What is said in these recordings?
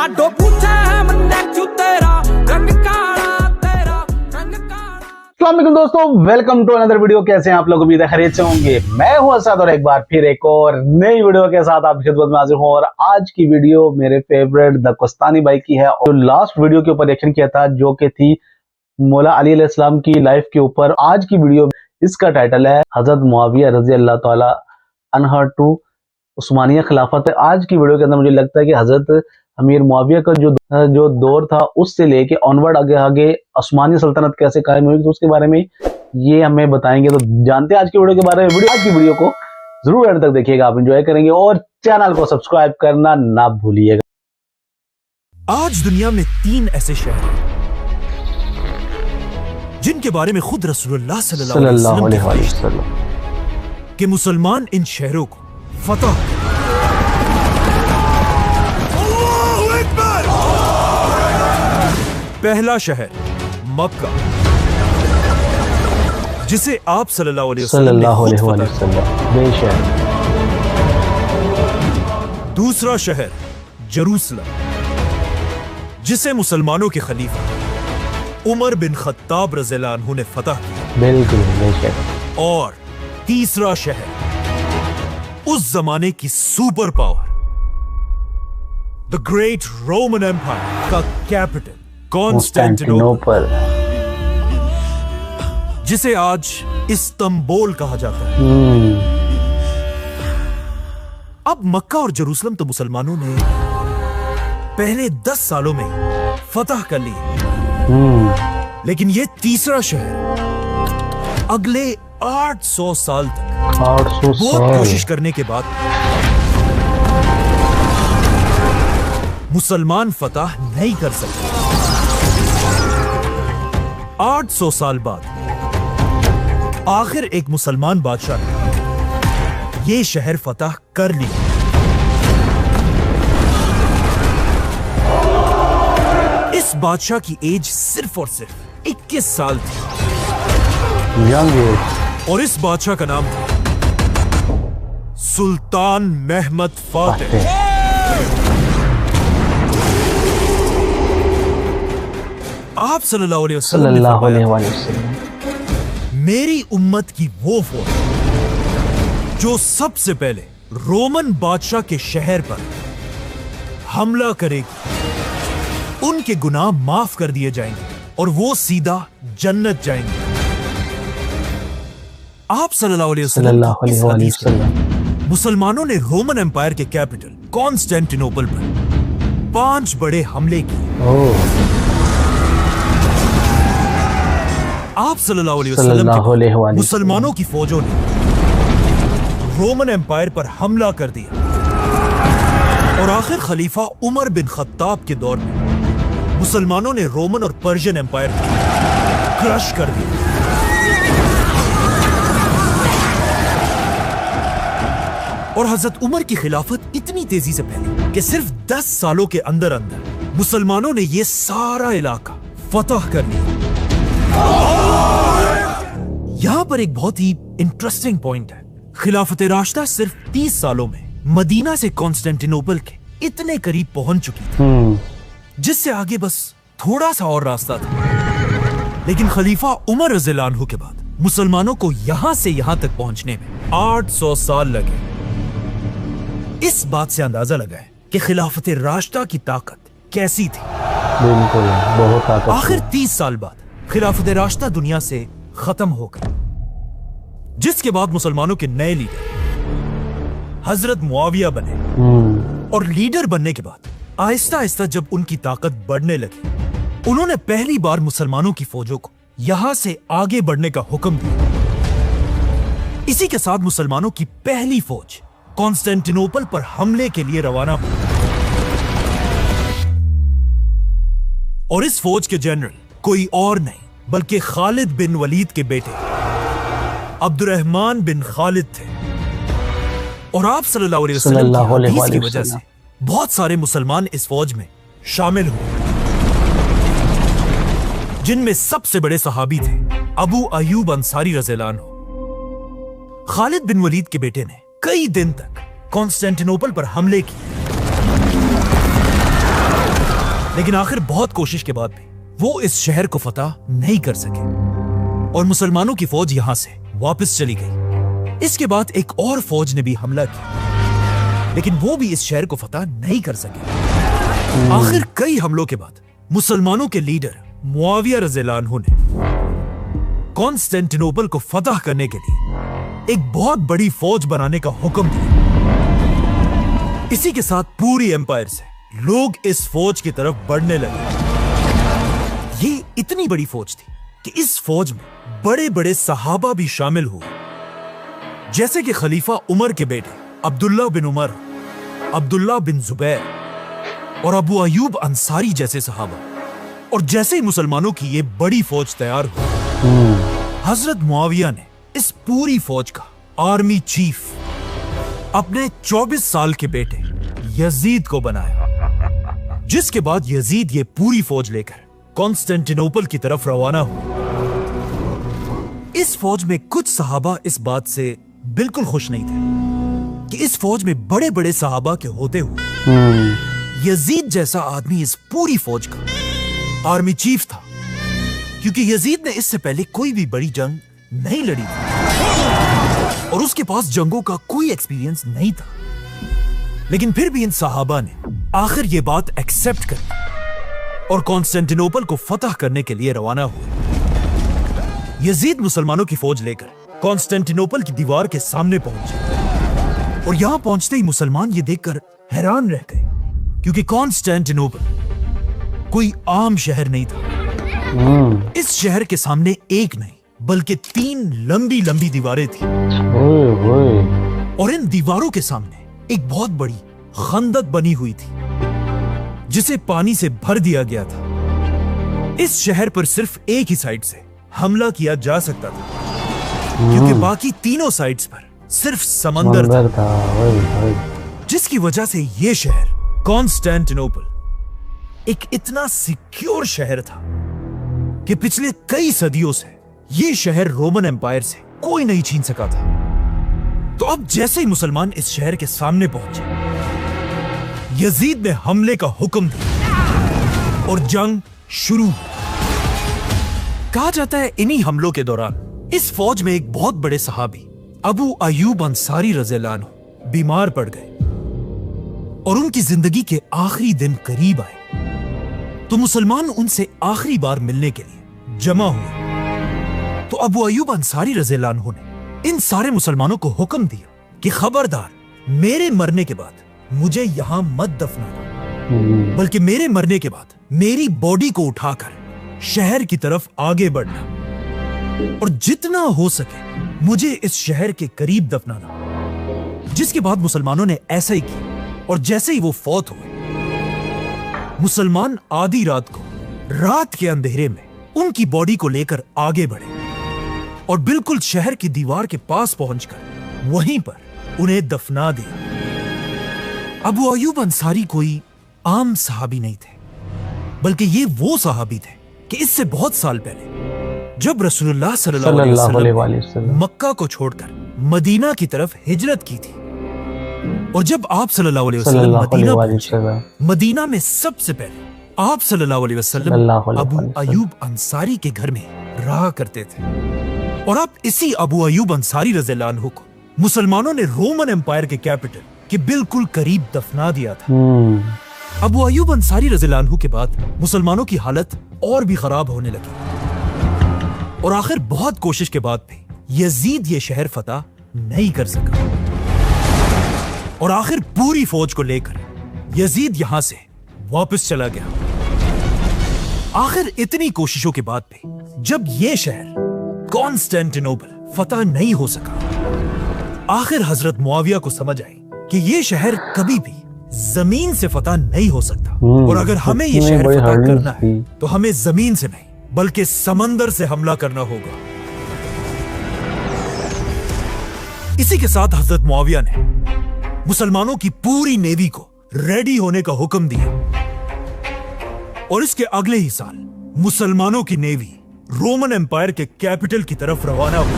लाडो पूछे है मन्ने क्यों तेरा रंग काला, तेरा रंग काला। अस्सलाम वालेकुम दोस्तों, वेलकम टू अनदर वीडियो। कैसे हैं आप लोग? उम्मीद है खैरियत से होंगे। मैं हूं असद और एक बार फिर एक और नई वीडियो के साथ आपकी खिदमत में हाजिर हूं। और आज की वीडियो मेरे फेवरेट द कोस्तानी भाई की है। और लास्ट वीडियो के ऊपर रिएक्शन किया था जो कि थी मौला अली अलैहिस्सलाम की लाइफ के ऊपर। आज की वीडियो इसका टाइटल है हजरत मुआविया रजी अल्लाह ताला अन्हु टू उस्मानिया खिलाफत। आज की वीडियो के अंदर मुझे लगता है कि हजरत अमीर मुआविया का जो दौर था उससे लेके ऑनवर्ड आगे उस्मानी सल्तनत कैसे कायम हुई, तो उसके बारे में ये हमें बताएंगे। तो जानते हैं आज की वीडियो के बारे में। आज की वीडियो को जरूर एंड तक देखिएगा, आप एंजॉय करेंगे और चैनल को सब्सक्राइब करना ना भूलिएगा। आज दुनिया में 3 ऐसे शहर हैं जिनके बारे में खुद रसूलुल्लाह सल्लल्लाहु अलैहि वसल्लम के मुसलमान इन शहरों को फतह करें। अल्लाहु अकबर। पहला शहर मक्का, जिसे आप सल्लल्लाहु अलैहि वसल्लम। दूसरा शहर जेरूसलम, जिसे मुसलमानों के खलीफा उमर बिन खत्ताब रज़ियल्लाहु अन्हु ने फतह किया। बिल्कुल। और तीसरा शहर उस जमाने की super power the great Roman Empire का कैपिटल कॉन्स्टेंटिनोपल, जिसे आज इस्तांबुल कहा जाता है। अब मक्का और जेरूसलम तो मुसलमानों ने पहले 10 सालों में फतह कर लिए, लेकिन ये तीसरा शहर अगले 800 साल तक बहुत कोशिश करने के बाद मुसलमान फतह नहीं कर सके। 800 साल बाद आखिर एक मुसलमान बादशाह ने यह शहर फतह कर लिया। इस बादशाह की एज सिर्फ और सिर्फ 21 साल थी। Young age. और इस बादशाह का नाम था सुल्तान महमद फातेह। आप सल्लल्लाहु अलैहि वसल्लम मेरी उम्मत की वो फौज जो सबसे पहले रोमन बादशाह के शहर पर हमला करेगी, उनके गुनाह माफ कर दिए जाएंगे और वो सीधा जन्नत जाएंगे। आप सल्लल्लाहु अलैहि वसल्लम मुसलमानों ने रोमन एम्पायर के कैपिटल कॉन्स्टेंटिनोपल पर 5 बड़े हमले किए। आप सल्लल्लाहु अलैहि वसल्लम मुसलमानों की फौजों ने रोमन एम्पायर पर हमला कर दिया और आखिर खलीफा उमर बिन खत्ताब के दौर में मुसलमानों ने रोमन और पर्शियन एम्पायर को क्रश कर दिया। और हजरत उमर की खिलाफत इतनी तेजी से फैली कि सिर्फ 10 सालों के अंदर अंदर मुसलमानों ने यह सारा इलाका फतह कर लिया। यहां पर एक बहुत ही इंटरेस्टिंग पॉइंट है। खिलाफत राशिदा सिर्फ 30 सालों में मदीना से कॉन्स्टेंटिनोपल के इतने करीब पहुंच चुकी थी, जिससे आगे बस थोड़ा सा और रास्ता था। लेकिन खलीफा उमर रज़ियल्लाहु अन्हु के बाद मुसलमानों को यहां से यहां तक पहुंचने में 800 साल लगे। इस बात से अंदाजा लगाए कि खिलाफत राशिदा की ताकत कैसी थी। बिल्कुल, बहुत ताकत। आखिर 30 साल बाद खिलाफत राशिदा दुनिया से खत्म हो गई, जिसके बाद मुसलमानों के नए लीडर हजरत मुआविया बने। और लीडर बनने के बाद आहिस्ता आहिस्ता जब उनकी ताकत बढ़ने लगी, उन्होंने पहली बार मुसलमानों की फौजों को यहां से आगे बढ़ने का हुक्म दिया। इसी के साथ मुसलमानों की पहली फौज कॉन्स्टेंटिनोपल पर हमले के लिए रवाना हुई। और इस फौज के जनरल कोई और नहीं बल्कि खालिद बिन वलीद के बेटे अब्दुर्रहमान बिन खालिद थे। और आप सल्लल्लाहु अलैहि वसल्लम की वजह से बहुत सारे मुसलमान इस फौज में शामिल हुए, जिनमें सबसे बड़े सहाबी थे अबू अयूब अंसारी रज़ियल्लाहु अन्हु। खालिद बिन वलीद के बेटे ने कई दिन तक कॉन्स्टेंटिनोपल पर हमले किए लेकिन आखिर बहुत कोशिश के बाद भी वो इस शहर को फतह नहीं कर सके और मुसलमानों की फौज यहां से वापस चली गई। इसके बाद एक और फौज ने भी हमला किया, लेकिन वो भी इस शहर को फतह नहीं कर सके। आखिर कई हमलों के बाद मुसलमानों के लीडर मुआविया रज़ियल्लाहु अन्हु ने कॉन्स्टेंटिनोपल को फतह करने के लिए एक बहुत बड़ी फौज बनाने का हुक्म दिया। इसी के साथ पूरी एम्पायर से लोग इस फौज की तरफ बढ़ने लगे। ये इतनी बड़ी फौज थी कि इस फौज में बड़े बड़े सहाबा भी शामिल हुए, जैसे कि खलीफा उमर के बेटे अब्दुल्ला बिन उमर, अब्दुल्ला बिन जुबैर और अबू अयूब अंसारी जैसे सहाबा। और जैसे ही मुसलमानों की ये बड़ी फौज तैयार हुई, हजरत मुआविया ने इस पूरी फौज का आर्मी चीफ अपने 24 साल के बेटे यजीद को बनाया, जिसके बाद यजीद ये पूरी फौज लेकर कॉन्स्टेंटिनोपल की तरफ रवाना हुआ। इस फौज में कुछ सहाबा इस बात से बिल्कुल खुश नहीं थे कि इस फौज में बड़े बड़े सहाबा के होते हुए यजीद जैसा आदमी इस पूरी फौज का आर्मी चीफ था, क्योंकि यजीद ने इससे पहले कोई भी बड़ी जंग नहीं लड़ी थी और उसके पास जंगों का कोई एक्सपीरियंस नहीं था। लेकिन फिर भी इन सहाबा ने आखिर ये बात एक्सेप्ट कर और कॉन्स्टेंटिनोपल को फतह करने के लिए रवाना हुए। यजीद मुसलमानों की फौज लेकर कॉन्स्टेंटिनोपल की दीवार के सामने पहुंचे और यहां पहुंचते ही मुसलमान ये देखकर हैरान रह गए, क्योंकि कॉन्स्टेंटिनोपल कोई आम शहर नहीं था। इस शहर के सामने एक नहीं बल्कि 3 लंबी लंबी दीवारें थी और इन दीवारों के सामने एक बहुत बड़ी खंदक बनी हुई थी जिसे पानी से भर दिया गया था। इस शहर पर सिर्फ एक ही साइड से हमला किया जा सकता था, क्योंकि बाकी तीनों साइड्स पर सिर्फ समंदर था। जिसकी वजह से यह शहर कॉन्स्टेंटिनोपल एक इतना सिक्योर शहर था कि पिछले कई सदियों से यह शहर रोमन एम्पायर से कोई नहीं छीन सका था। तो अब जैसे ही मुसलमान इस शहर के सामने पहुंचे, यजीद ने हमले का हुक्म दिया और जंग शुरू हुई। कहा जाता है इन्हीं हमलों के दौरान इस फौज में एक बहुत बड़े सहाबी अबू अयूब अंसारी रज़ियल्लाहु अन्हु बीमार पड़ गए और उनकी जिंदगी के आखिरी दिन करीब आए। तो मुसलमान उनसे आखिरी बार मिलने के लिए जमा हुए। तो अबू अयूब अंसारी रज़ियल्लाहु अन्हु ने इन सारे मुसलमानों को हुक्म दिया कि खबरदार, मेरे मरने के बाद मुझे यहां मत दफनाना, बल्कि मेरे मरने के बाद मेरी बॉडी को उठाकर शहर की तरफ आगे बढ़ना और जितना हो सके मुझे इस शहर के करीब दफनाना। जिसके बाद मुसलमानों ने ऐसा ही किया और जैसे ही वो फौत हुए, मुसलमान आधी रात को रात के अंधेरे में उनकी बॉडी को लेकर आगे बढ़े और बिल्कुल शहर की दीवार के पास पहुंचकर वहीं पर उन्हें दफना दिया। अबू अयूब अंसारी कोई आम सहाबी नहीं थे, बल्कि ये वो सहाबी थे कि इससे बहुत साल पहले जब रसूलुल्लाह सल्लल्लाहु अलैहि वसल्लम मक्का को छोड़कर मदीना की तरफ हिजरत की थी और जब आप सल्लल्लाहु अलैहि वसल्लम मदीना पहुंचे, मदीना में सबसे पहले आप सल्लल्लाहु अलैहि वसल्लम अबू अयूब अंसारी के घर में रहा करते थे। और आप इसी अबू अयूब अंसारी रज़ियल्लाहु अन्हु को मुसलमानों ने रोमन एम्पायर के कैपिटल के बिल्कुल करीब दफना दिया था। अबू अयूब अंसारी रज़ियल्लाहु अन्हु के बाद मुसलमानों की हालत और भी खराब होने लगी और आखिर बहुत कोशिश के बाद भी यजीद ये शहर फतह नहीं कर सका और आखिर पूरी फौज को लेकर यजीद यहां से वापस चला गया। आखिर इतनी कोशिशों के बाद भी जब ये शहर कॉन्स्टेंटिनोपल फतह नहीं हो सका, आखिर हजरत मुआविया को समझ आई कि ये शहर कभी भी जमीन से फतह नहीं हो सकता और अगर हमें ये शहर फतह करना है तो हमें जमीन से नहीं बल्कि समंदर से हमला करना होगा। इसी के साथ हजरत मुआविया ने मुसलमानों की पूरी नेवी को रेडी होने का हुक्म दिया और इसके अगले ही साल मुसलमानों की नेवी रोमन एम्पायर के कैपिटल की तरफ रवाना हुई।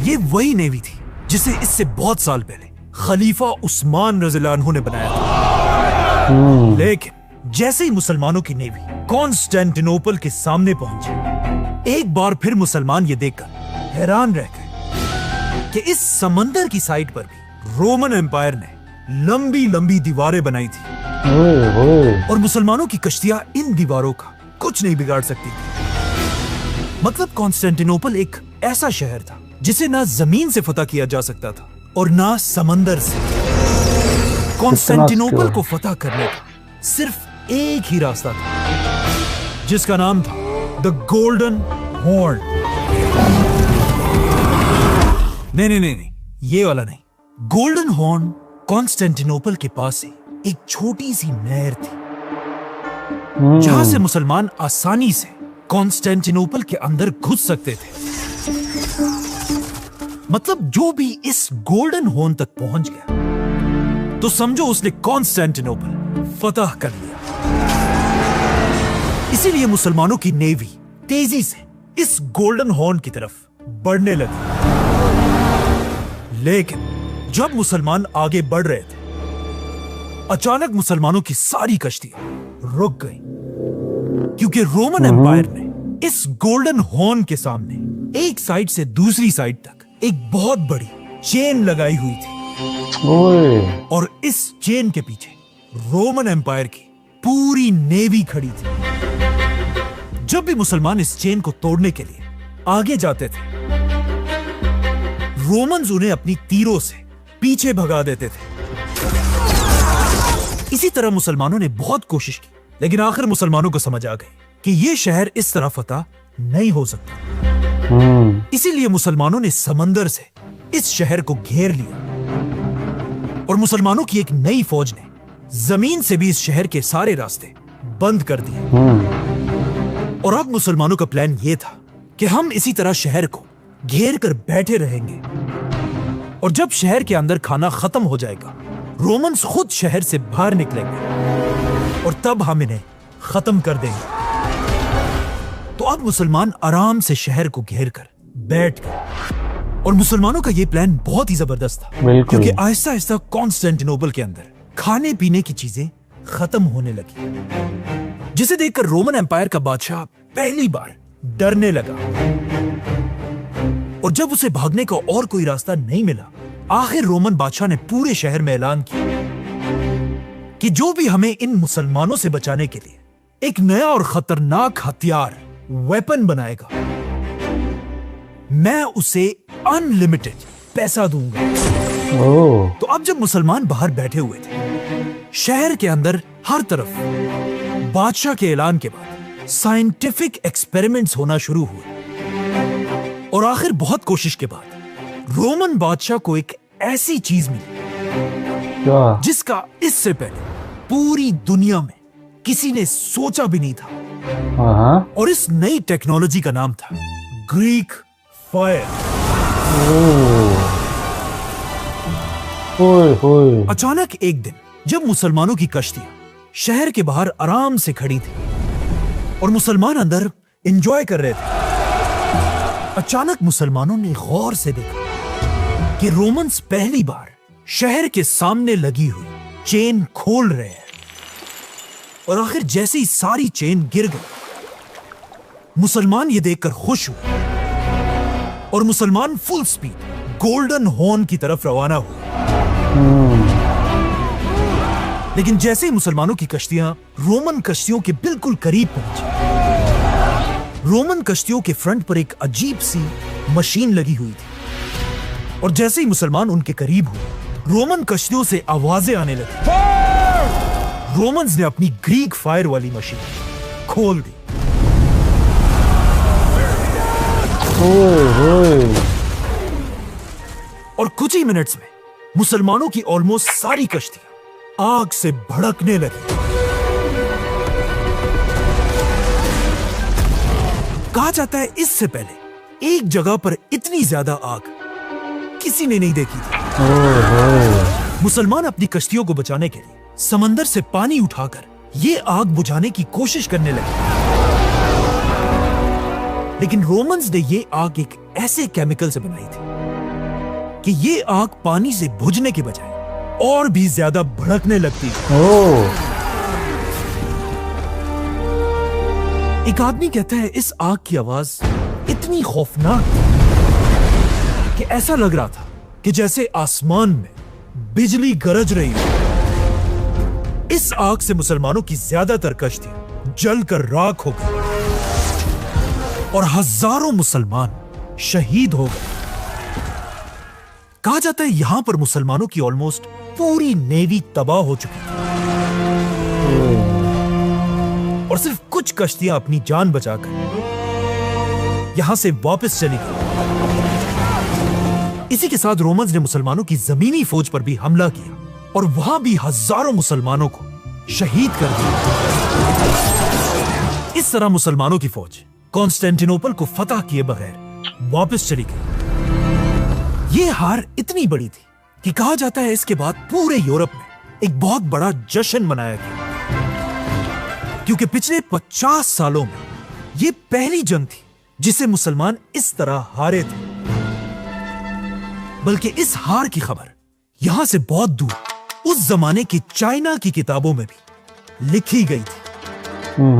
ये वही नेवी थी जिसे इससे बहुत साल पहले खलीफा उस्मान रज़ियल्लाहु अन्हु ने बनाया था। लेकिन जैसे ही मुसलमानों की नेवी कॉन्स्टेंटिनोपल के सामने पहुंची, एक बार फिर मुसलमान ये देखकर हैरान रह गए कि इस समंदर की साइड पर भी रोमन एम्पायर ने लंबी लंबी दीवारें बनाई थी और मुसलमानों की कश्तियां इन दीवारों का कुछ नहीं बिगाड़ सकती थी। मतलब कॉन्स्टेंटिनोपल एक ऐसा शहर था जिसे ना जमीन से फतह किया जा सकता था और ना समंदर से। कॉन्स्टेंटिनोपल को फतह करने का सिर्फ एक ही रास्ता था, जिसका नाम था द गोल्डन हॉर्न। नहीं, ये वाला नहीं। गोल्डन हॉर्न कॉन्स्टेंटिनोपल के पास से एक छोटी सी नहर थी, जहां से मुसलमान आसानी से कॉन्स्टेंटिनोपल के अंदर घुस सकते थे। मतलब जो भी इस गोल्डन हॉर्न तक पहुंच गया तो समझो उसने कॉन्स्टेंटिनोपल फतह कर लिया। इसीलिए मुसलमानों की नेवी तेजी से इस गोल्डन हॉर्न की तरफ बढ़ने लगी। लेकिन जब मुसलमान आगे बढ़ रहे थे, अचानक मुसलमानों की सारी कश्तियां रुक गई, क्योंकि रोमन एम्पायर ने इस गोल्डन हॉर्न के सामने एक साइड से दूसरी साइड तक एक बहुत बड़ी चेन लगाई हुई थी और इस चेन के पीछे रोमन एम्पायर की पूरी नेवी खड़ी थी। जब भी मुसलमान इस चेन को तोड़ने के लिए आगे जाते थे, रोमन्स उन्हें अपनी तीरों से पीछे भगा देते थे। इसी तरह मुसलमानों ने बहुत कोशिश की, लेकिन आखिर मुसलमानों को समझ आ गई कि यह शहर इस तरह फतह नहीं हो सकता। इसीलिए मुसलमानों ने समंदर से इस शहर को घेर लिया और मुसलमानों की एक नई फौज ने जमीन से भी इस शहर के सारे रास्ते बंद कर दिए। और अब मुसलमानों का प्लान यह था कि हम इसी तरह शहर को घेर कर बैठे रहेंगे और जब शहर के अंदर खाना खत्म हो जाएगा, रोमन्स खुद शहर से बाहर निकलेंगे और तब हम इन्हें खत्म कर देंगे। तो अब मुसलमान आराम से शहर को घेर कर बैठ गए और मुसलमानों का यह प्लान बहुत ही जबरदस्त था, क्योंकि आहिस्ता आहिस्ता कॉन्स्टेंटिनोपल के अंदर खाने पीने की चीजें खत्म होने लगी, जिसे देखकर रोमन एम्पायर का बादशाह पहली बार डरने लगा। और जब उसे भागने का और कोई रास्ता नहीं मिला, आखिर रोमन बादशाह ने पूरे शहर में ऐलान किया कि जो भी हमें इन मुसलमानों से बचाने के लिए एक नया और खतरनाक हथियार वेपन बनाएगा, मैं उसे अनलिमिटेड पैसा दूंगा। तो अब जब मुसलमान बाहर बैठे हुए थे, शहर के अंदर हर तरफ बादशाह के ऐलान के बाद साइंटिफिक एक्सपेरिमेंट्स होना शुरू हुए और आखिर बहुत कोशिश के बाद रोमन बादशाह को एक ऐसी चीज मिली जिसका इससे पहले पूरी दुनिया में किसी ने सोचा भी नहीं था। और इस नई टेक्नोलॉजी का नाम था ग्रीक फायर। अचानक एक दिन जब मुसलमानों की कश्तियां शहर के बाहर आराम से खड़ी थी और मुसलमान अंदर एंजॉय कर रहे थे, अचानक मुसलमानों ने गौर से देखा कि रोमन्स पहली बार शहर के सामने लगी हुई चेन खोल रहे हैं। और आखिर जैसे ही सारी चेन गिर गई, मुसलमान ये देखकर खुश हुए और मुसलमान फुल स्पीड गोल्डन हॉर्न की तरफ रवाना हुए। लेकिन जैसे ही मुसलमानों की कश्तियां रोमन कश्तियों के बिल्कुल करीब पहुंची, रोमन कश्तियों के फ्रंट पर एक अजीब सी मशीन लगी हुई थी और जैसे ही मुसलमान उनके करीब हुए, रोमन कश्तियों से आवाजें आने लगी। रोमन्स ने अपनी ग्रीक फायर वाली मशीन खोल दी। और कुछ ही मिनट्स में मुसलमानों की ऑलमोस्ट सारी कश्तियां आग से भड़कने लगी। कहा जाता है इससे पहले एक जगह पर इतनी ज्यादा आग किसी ने नहीं देखी थी। मुसलमान अपनी कश्तियों को बचाने के लिए समंदर से पानी उठाकर ये आग बुझाने की कोशिश करने लगे, लेकिन रोमन्स ने ये आग एक ऐसे केमिकल से बनाई थी कि ये आग पानी से बुझने के बजाय और भी ज्यादा भड़कने लगती है। एक आदमी कहता है इस आग की आवाज इतनी खौफनाक कि ऐसा लग रहा था कि जैसे आसमान में बिजली गरज रही हो। इस आग से मुसलमानों की ज्यादातर कश्तियां जलकर राख हो गई और हजारों मुसलमान शहीद हो गए। कहा जाता है यहां पर मुसलमानों की ऑलमोस्ट पूरी नेवी तबाह हो चुकी थी और सिर्फ कुछ कश्तियां अपनी जान बचाकर यहां से वापस चली गई। इसी के साथ रोमन्स ने मुसलमानों की जमीनी फौज पर भी हमला किया और वहां भी हजारों मुसलमानों को शहीद कर दिया। इस तरह मुसलमानों की फौज कॉन्स्टेंटिनोपल को फतह किए बगैर वापस चली गई। यह हार इतनी बड़ी थी कि कहा जाता है इसके बाद पूरे यूरोप में एक बहुत बड़ा जश्न मनाया गया, क्योंकि पिछले 50 सालों में यह पहली जंग थी जिसे मुसलमान इस तरह हारे थे। बल्कि इस हार की खबर यहां से बहुत दूर उस जमाने की चाइना की किताबों में भी लिखी गई थी,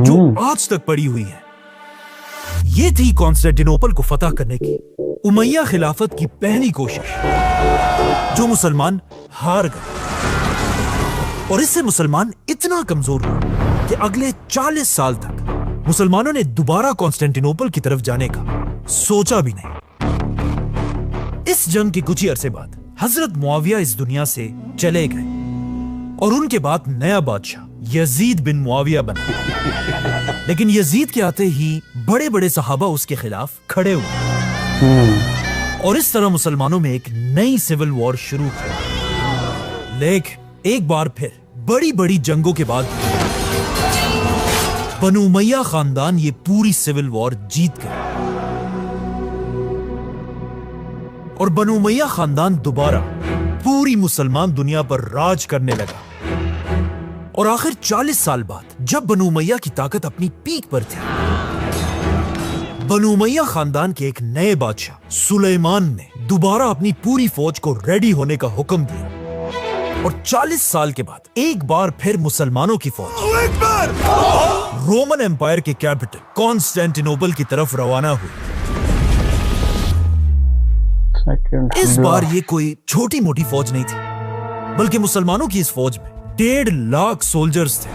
जो आज तक पड़ी हुई है। यह थी कॉन्स्टेंटिनोपल को फतह करने की उमैया खिलाफत की पहली कोशिश, जो मुसलमान हार गए। और इससे मुसलमान इतना कमजोर हुए कि अगले 40 साल तक मुसलमानों ने दोबारा कॉन्स्टेंटिनोपल की तरफ जाने का सोचा भी नहीं। इस जंग के कुछ ही अरसे बाद हजरत मुआविया इस दुनिया से चले गए और उनके बाद नया बादशाह यजीद बिन मुआविया बना। लेकिन यजीद के आते ही बड़े बड़े सहाबा उसके खिलाफ खड़े हुए और इस तरह मुसलमानों में एक नई सिविल वॉर शुरू हुई। लेकिन एक बार फिर बड़ी बड़ी जंगों के बाद बनु उमैया खानदान ये पूरी सिविल वॉर जीत गए और बनु उमैया खानदान दोबारा पूरी मुसलमान दुनिया पर राज करने लगा। और आखिर 40 साल बाद जब बनु उमैया की ताकत अपनी पीक पर थी, बनु उमैया खानदान के एक नए बादशाह सुलेमान ने दोबारा अपनी पूरी फौज को रेडी होने का हुक्म दिया और 40 साल के बाद एक बार फिर मुसलमानों की फौज रोमन एम्पायर के कैपिटल कॉन्स्टेंटिनोपल की तरफ रवाना हुई। इस बार ये कोई छोटी मोटी फौज नहीं थी, बल्कि मुसलमानों की इस फौज में 1.5 लाख सोल्जर्स थे।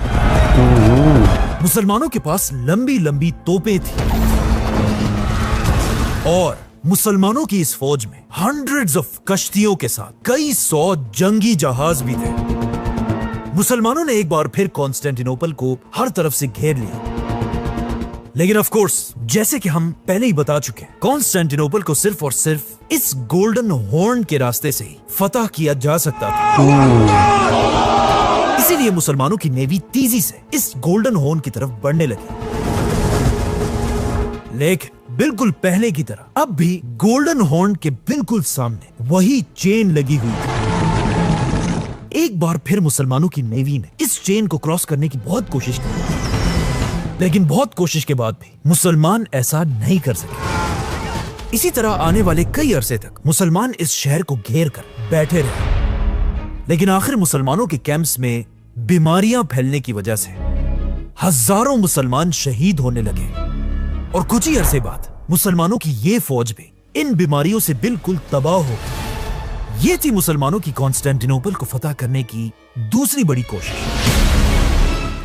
मुसलमानों के पास लंबी लंबी तोपें थी और मुसलमानों की इस फौज में हंड्रेड्स ऑफ कश्तियों के साथ कई 100 जंगी जहाज भी थे। मुसलमानों ने एक बार फिर कॉन्स्टेंटिनोपल को हर तरफ से घेर लिया। लेकिन ऑफ कोर्स जैसे कि हम पहले ही बता चुके हैं, कॉन्स्टेंटिनोपल को सिर्फ और सिर्फ इस गोल्डन हॉर्न के रास्ते से ही फतह किया जा सकता था। इसीलिए मुसलमानों की नेवी तेजी से इस गोल्डन हॉर्न की तरफ बढ़ने लगी। लेकिन बिल्कुल पहले की तरह अब भी गोल्डन हॉर्न के बिल्कुल सामने वही चेन लगी हुई थी। एक बार फिर मुसलमानों की नेवी ने इस चेन को क्रॉस करने की बहुत कोशिश की, लेकिन बहुत कोशिश के बाद भी मुसलमान ऐसा नहीं कर सके। इसी तरह आने वाले कई अरसे तक मुसलमान इस शहर को घेर कर बैठे रहे। लेकिन आखिर मुसलमानों के कैंप्स में बीमारियां फैलने की वजह से हजारों मुसलमान शहीद होने लगे और कुछ ही अरसे बाद मुसलमानों की ये फौज भी इन बीमारियों से बिल्कुल तबाह हो गई। ये थी मुसलमानों की कॉन्स्टेंटिनोपल को फतह करने की दूसरी बड़ी कोशिश,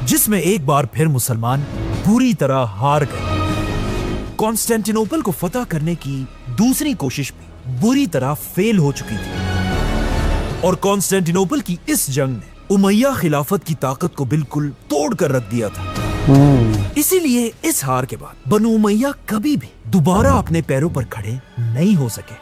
जिसमें एक बार फिर मुसलमान पूरी तरह हार गए। कॉन्स्टेंटिनोपल को फतह करने की दूसरी कोशिश भी बुरी तरह फेल हो चुकी थी और कॉन्स्टेंटिनोपल की इस जंग ने उमैया खिलाफत की ताकत को बिल्कुल तोड़ कर रख दिया था। इसीलिए इस हार के बाद बनु उमैया कभी भी दोबारा अपने पैरों पर खड़े नहीं हो सके।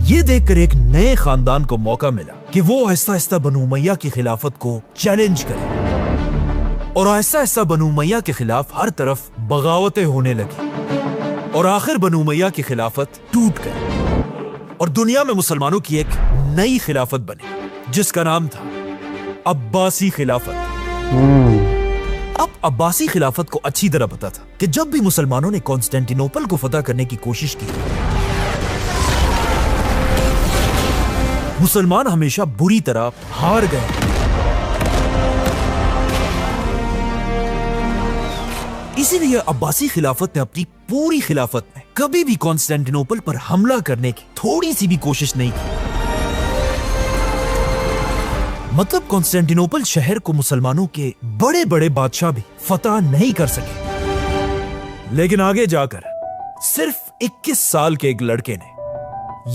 ये देखकर एक नए खानदान को मौका मिला कि वो आहिस्ता आहिस्ता बनु उमैया की खिलाफत को चैलेंज करे और आहिस्ता आहिस्ता बनु उमैया के खिलाफ हर तरफ बगावतें होने लगी और आखिर बनु उमैया की खिलाफत टूट गई और दुनिया में मुसलमानों की एक नई खिलाफत बनी, जिसका नाम था अब्बासी खिलाफत। अब अब्बासी खिलाफत को अच्छी तरह पता था कि जब भी मुसलमानों ने कॉन्स्टेंटिनोपल को फतह करने की कोशिश की मुसलमान हमेशा बुरी तरह हार गए। इसीलिए अब्बासी खिलाफत ने अपनी पूरी खिलाफत में कभी भी कॉन्स्टेंटिनोपल पर हमला करने की थोड़ी सी भी कोशिश नहीं की। मतलब कॉन्स्टेंटिनोपल शहर को मुसलमानों के बड़े बड़े बादशाह भी फतह नहीं कर सके। लेकिन आगे जाकर सिर्फ 21 साल के एक लड़के ने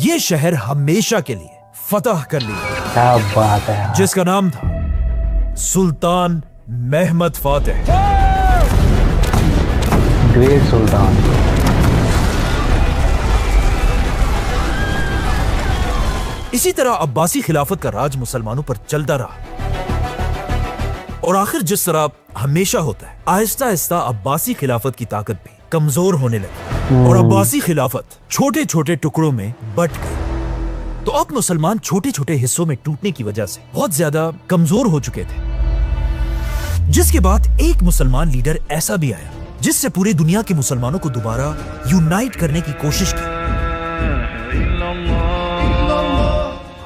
यह शहर हमेशा के लिए फतह कर लिया। क्या बात है यार। जिसका नाम था सुल्तान महमद फातेह। ग्रेट सुल्तान। इसी तरह अब्बासी खिलाफत का राज मुसलमानों पर चलता रहा और आखिर जिस तरह हमेशा होता है, आहिस्ता आहिस्ता अब्बासी खिलाफत की ताकत भी कमजोर होने लगी और अब्बासी खिलाफत छोटे छोटे टुकड़ों में बंट गई। तो अब मुसलमान छोटे छोटे हिस्सों में टूटने की वजह से बहुत ज्यादा कमजोर हो चुके थे। जिसके बाद एक मुसलमान लीडर ऐसा भी आया जिससे पूरी दुनिया के मुसलमानों को दोबारा यूनाइट करने की कोशिश की।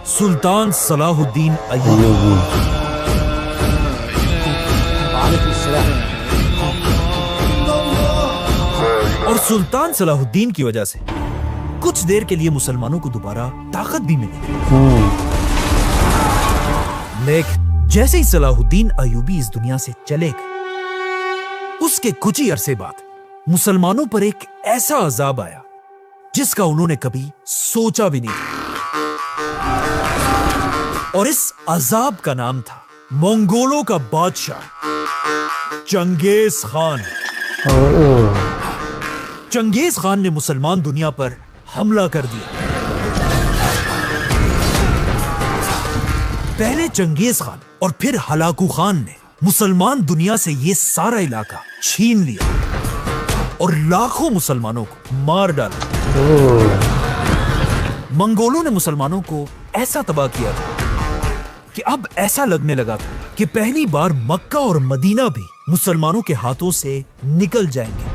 सुल्तान सलाहुद्दीन अय्यूबी। और सुल्तान सलाहुद्दीन की वजह से कुछ देर के लिए मुसलमानों को दोबारा ताकत भी मिली। लेकिन जैसे ही सलाहुद्दीन अय्यूबी इस दुनिया से चले गए, उसके कुछ ही अरसे बाद मुसलमानों पर एक ऐसा अजाब आया जिसका उन्होंने कभी सोचा भी नहीं था। और इस अजाब का नाम था मंगोलों का बादशाह चंगेज खान। चंगेज खान ने मुसलमान दुनिया पर हमला कर दिया। पहले चंगेज खान और फिर हलाकू खान ने मुसलमान दुनिया से यह सारा इलाका छीन लिया और लाखों मुसलमानों को मार डाला। मंगोलों ने मुसलमानों को ऐसा तबाह किया था कि अब ऐसा लगने लगा था कि पहली बार मक्का और मदीना भी मुसलमानों के हाथों से निकल जाएंगे।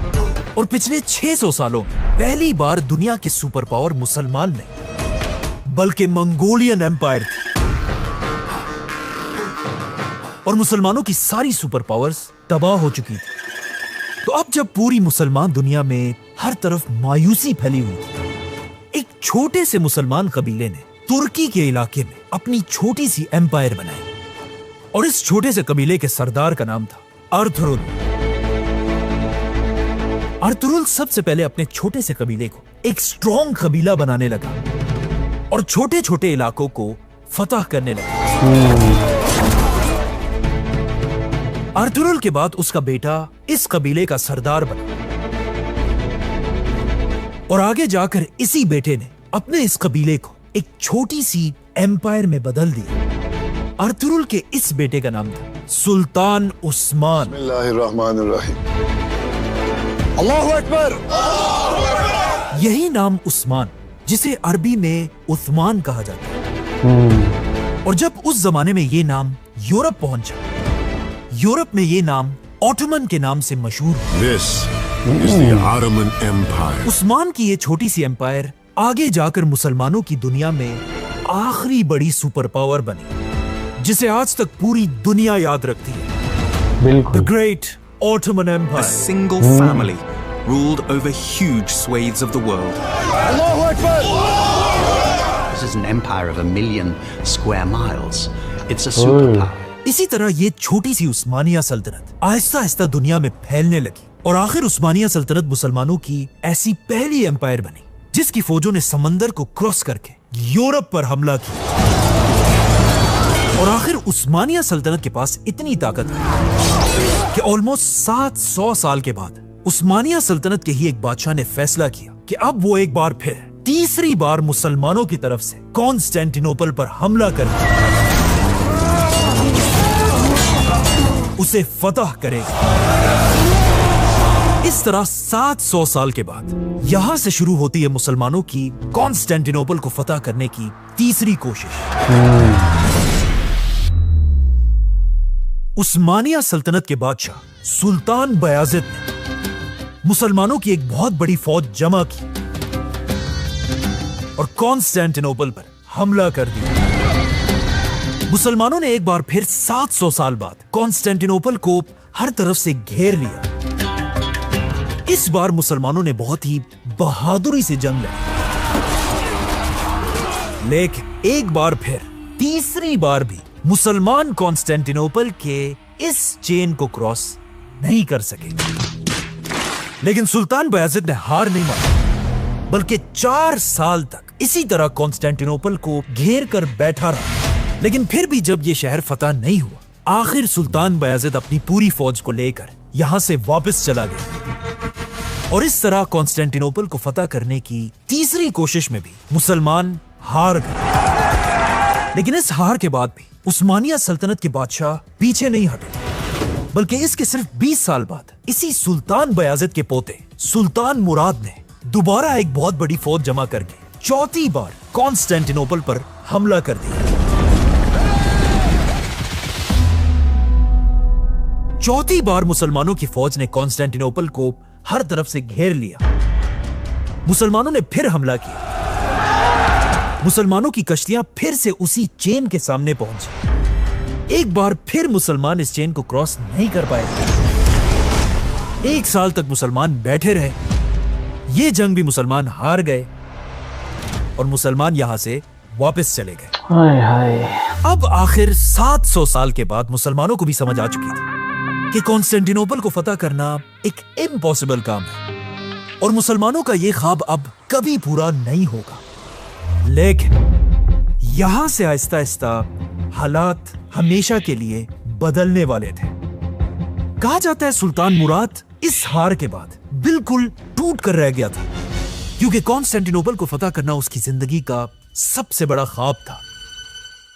और पिछले 600 सालों में पहली बार दुनिया के सुपर पावर मुसलमान नहीं बल्कि मंगोलियन एम्पायर थी। और मुसलमानों की सारी सुपर पावर्स तबाह हो चुकी थी। तो अब जब पूरी मुसलमान दुनिया में हर तरफ मायूसी फैली हुई थी, एक छोटे से मुसलमान कबीले ने तुर्की के इलाके में अपनी छोटी सी एम्पायर बनाई। और इस छोटे से कबीले के सरदार का नाम था अर्थुरुल। अर्थुरुल सबसे पहले अपने छोटे से कबीले को एक स्ट्रॉन्ग कबीला बनाने लगा और छोटे छोटे इलाकों को फतह करने लगा। अर्थुरुल के बाद उसका बेटा इस कबीले का सरदार बना और आगे जाकर इसी बेटे ने अपने इस कबीले को एक छोटी सी एम्पायर में बदल दिया। अर्थुरुल के इस बेटे का नाम था सुल्तान उस्मान। अल्लाहु अकबर। यही नाम उस्मान, जिसे अरबी में उस्मान कहा जाता है। और जब उस जमाने में ये नाम यूरोप पहुंचा, यूरोप में ये नाम ऑटोमन के नाम से मशहूर है। This is the Ottoman Empire. Usman की ये छोटी सी एम्पायर आगे जाकर मुसलमानों की दुनिया में आखिरी बड़ी सुपर पावर बनी, जिसे आज तक पूरी दुनिया याद रखती है। बिल्कुल। The Great Ottoman A Empire. single family ruled over huge swathes of the world. Allahu Akbar. This is an empire of 1 million square miles. It's a superpower. इसी तरह ये छोटी सी उस्मानिया सल्तनत आहिस्ता आहिस्ता दुनिया में फैलने लगी और आखिर उस्मानिया सल्तनत मुसलमानों की ऐसी पहली एम्पायर बनी जिसकी फौजों ने समंदर को क्रॉस करके यूरोप पर हमला किया। और आखिर उस्मानिया सल्तनत के पास इतनी ताकत है कि ऑलमोस्ट 700 साल के बाद उस्मानिया सल्तनत के ही एक बादशाह ने फैसला किया कि अब वो एक बार फिर तीसरी बार मुसलमानों की तरफ से कॉन्स्टेंटिनोपल पर हमला करेगा, उसे फतह करेगा। इस तरह 700 साल के बाद यहां से शुरू होती है मुसलमानों की कॉन्स्टेंटिनोपल को फतह करने की तीसरी कोशिश। उस्मानिया सल्तनत के बादशाह सुल्तान बयाजिद ने मुसलमानों की एक बहुत बड़ी फौज जमा की और कॉन्स्टेंटिनोपल पर हमला कर दिया। मुसलमानों ने एक बार फिर 700 साल बाद कॉन्स्टेंटिनोपल को हर तरफ से घेर लिया। इस बार मुसलमानों ने बहुत ही बहादुरी से जंग लड़ी, लेकिन एक बार फिर तीसरी बार भी मुसलमान कॉन्स्टेंटिनोपल के इस चेन को क्रॉस नहीं कर सके। लेकिन सुल्तान बायज़िद ने हार नहीं मानी, बल्कि 4 साल तक इसी तरह कॉन्स्टेंटिनोपल को घेर कर बैठा रहा। लेकिन फिर भी जब यह शहर फतह नहीं हुआ, आखिर सुल्तान बायज़िद अपनी पूरी फौज को लेकर यहां से वापस चला गया और इस तरह कॉन्स्टेंटिनोपल को फतह करने की तीसरी कोशिश में भी मुसलमान हार गए। लेकिन इस हार के बाद भी उस्मानिया सल्तनत के बादशाह पीछे नहीं हटे, बल्कि इसके सिर्फ 20 साल बाद इसी सुल्तान बायज़िद के पोते सुल्तान मुराद ने दोबारा एक बहुत बड़ी फौज जमा करके चौथी बार कॉन्स्टेंटिनोपल पर हमला कर दिया। चौथी बार मुसलमानों की फौज ने कॉन्स्टेंटिनोपल को हर तरफ से घेर लिया। मुसलमानों ने फिर हमला किया। मुसलमानों की कश्तियां फिर से उसी चेन के सामने पहुंची। एक बार फिर मुसलमान इस चेन को क्रॉस नहीं कर पाए। 1 साल तक मुसलमान बैठे रहे। ये जंग भी मुसलमान हार गए और मुसलमान यहां से वापस चले गए। हाय हाय। अब आखिर 700 साल के बाद मुसलमानों को भी समझ आ चुकी थी कि कॉन्स्टेंटिनोपल को फतह करना एक इम्पॉसिबल काम है और मुसलमानों का यह ख्वाब अब कभी पूरा नहीं होगा। लेकिन यहां से आहिस्ता आहिस्ता हालात हमेशा के लिए बदलने वाले थे। कहा जाता है सुल्तान मुराद इस हार के बाद बिल्कुल टूट कर रह गया था, क्योंकि कॉन्स्टेंटिनोपल को फतह करना उसकी जिंदगी का सबसे बड़ा ख्वाब था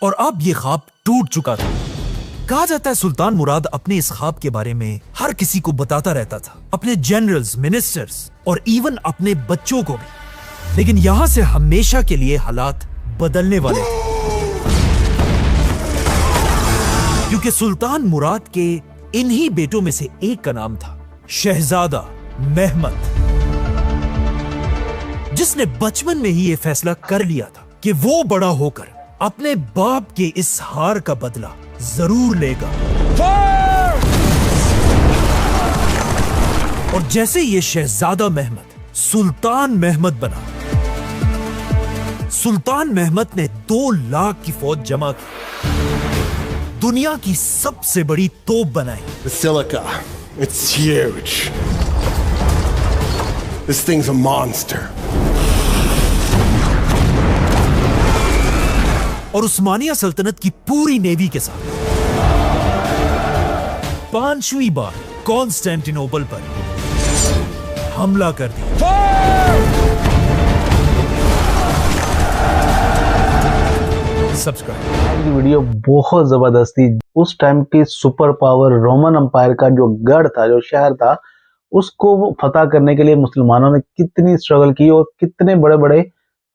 और अब यह ख्वाब टूट चुका था। कहा जाता है सुल्तान मुराद अपने इस ख्वाब के बारे में हर किसी को बताता रहता था, अपने जनरल्स, मिनिस्टर्स और इवन अपने बच्चों को भी। लेकिन यहां से हमेशा के लिए हालात बदलने वाले थे, क्योंकि सुल्तान मुराद के इन्हीं बेटों में से एक का नाम था शहजादा महमद, जिसने बचपन में ही यह फैसला कर लिया था कि वो बड़ा होकर अपने बाप के इस हार का बदला जरूर लेगा। और जैसे ये शहजादा महमद सुल्तान महमद बना, सुल्तान महमद ने 2 लाख की फौज जमा की, दुनिया की सबसे बड़ी तोप बनाई। Basilica. It's huge. This thing's a monster. और उस्मानिया सल्तनत की पूरी नेवी के साथ 5वीं बार कॉन्स्टेंटिनोपल पर हमला कर दिया। सब्सक्राइब। आज की वीडियो बहुत जबरदस्त थी। उस टाइम की सुपर पावर रोमन एम्पायर का जो गढ़ था, जो शहर था, उसको फतह करने के लिए मुसलमानों ने कितनी स्ट्रगल की और कितने बड़े बड़े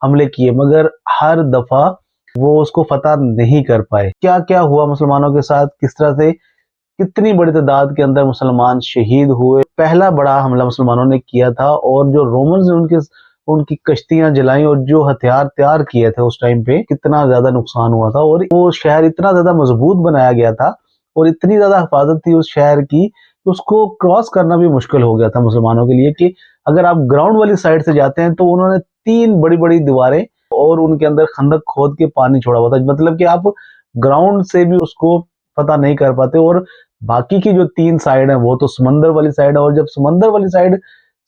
हमले किए, मगर हर दफा वो उसको फतह नहीं कर पाए। क्या क्या हुआ मुसलमानों के साथ, किस तरह से कितनी बड़ी तादाद के अंदर मुसलमान शहीद हुए। पहला बड़ा हमला मुसलमानों ने किया था और जो रोमन्स ने उनकी कश्तियां जलाई और जो हथियार तैयार किए थे उस टाइम पे, कितना ज्यादा नुकसान हुआ था। और वो शहर इतना ज्यादा मजबूत बनाया गया था और इतनी ज्यादा हिफाजत थी उस शहर की, उसको क्रॉस करना भी मुश्किल हो गया था मुसलमानों के लिए। कि अगर आप ग्राउंड वाली साइड से जाते हैं तो उन्होंने 3 बड़ी बड़ी दीवारें और उनके अंदर खंदक खोद के पानी छोड़ा हुआ था, मतलब कि आप ग्राउंड से भी उसको पता नहीं कर पाते। और बाकी की जो 3 साइड है वो तो समंदर वाली साइड है, और जब समंदर वाली साइड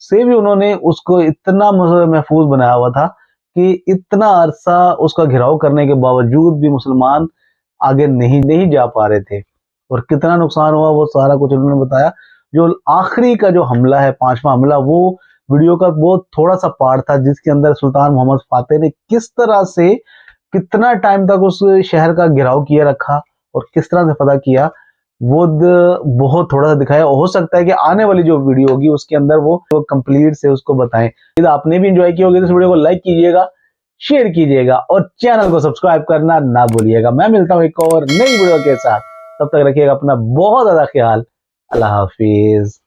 से भी उन्होंने उसको इतना महफूज बनाया हुआ था कि इतना अरसा उसका घेराव करने के बावजूद भी मुसलमान आगे नहीं जा पा रहे थे। और कितना नुकसान हुआ वो सारा कुछ उन्होंने बताया। जो आखिरी का जो हमला है, 5वां हमला, वो वीडियो का वो थोड़ा सा पार्ट था जिसके अंदर सुल्तान मोहम्मद फातेह ने किस तरह से कितना टाइम तक उस शहर का घेराव किए रखा और किस तरह से फतह किया, वो बहुत थोड़ा सा दिखाया। हो सकता है कि आने वाली जो वीडियो होगी उसके अंदर वो कंप्लीट से उसको बताएं। यदि आपने भी एंजॉय किया होगी तो इस वीडियो को लाइक कीजिएगा, शेयर कीजिएगा और चैनल को सब्सक्राइब करना ना भूलिएगा। मैं मिलता हूं एक और नई वीडियो के साथ, तब तक रखिएगा अपना बहुत ज्यादा ख्याल। अल्लाह हाफिज।